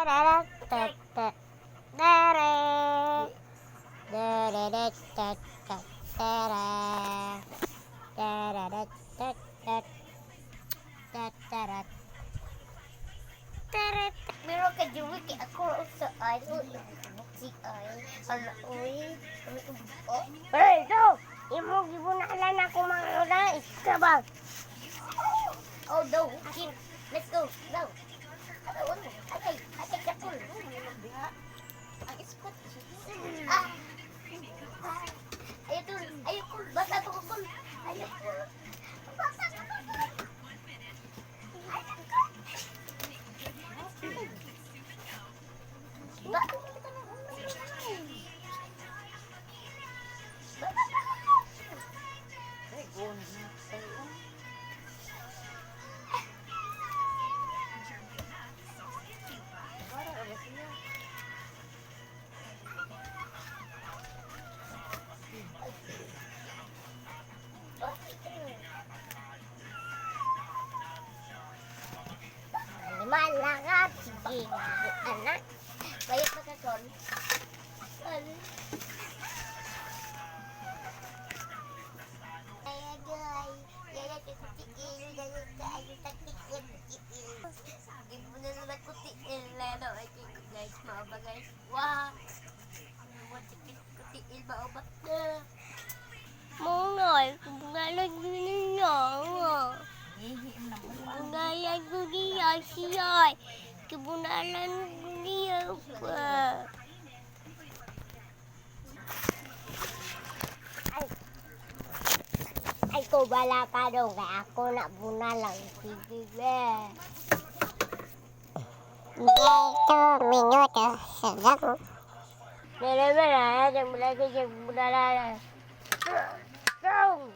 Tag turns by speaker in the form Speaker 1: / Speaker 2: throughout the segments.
Speaker 1: Meron ka juwi kay ako sa ay si ay ala oy hey do imo gibunalan ako mga oda iskabal oh do let's go do okay kapul ang spot ayo kul basta to kul ayo kul basta to Malakat, sige, anak. Bayot na ka, Kon. Yaya kay kutiil, yaya kayo taktikil, kutiil. Ibu na naman kutiil, lalo. Ay, guys, maaba guys. Wow! Kutiil, maaba na. Mungay, kumalag ninyo. Kumalag ninyo siya. Kibunalan niyo pa. Ay, ko bala ka daw. Ako na bunalang. Sige ba? Dito, minuto. Sagot. Nalaman na. Mula ka siya bunalan. Go!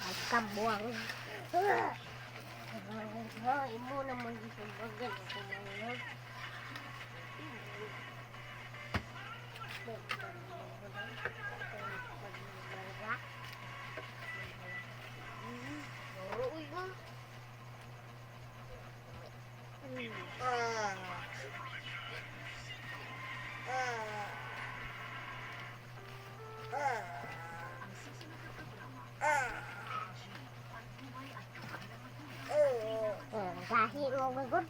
Speaker 1: Ay, kabuang. Imo naman isang bagal. Kahit mo magod.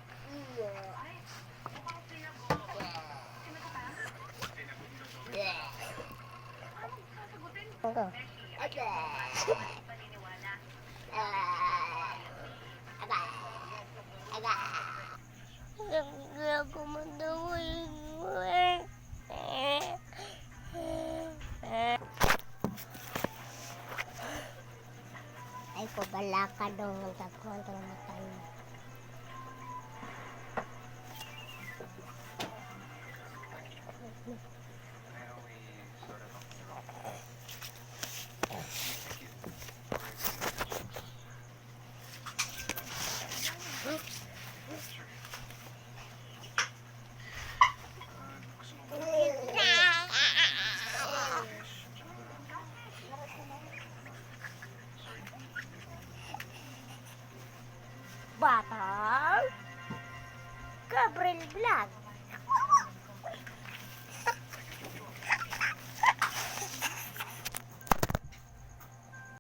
Speaker 1: Aku mendawi. Ay ko balaka dong ng takuan ng matay. Batang Gabriel Vlog.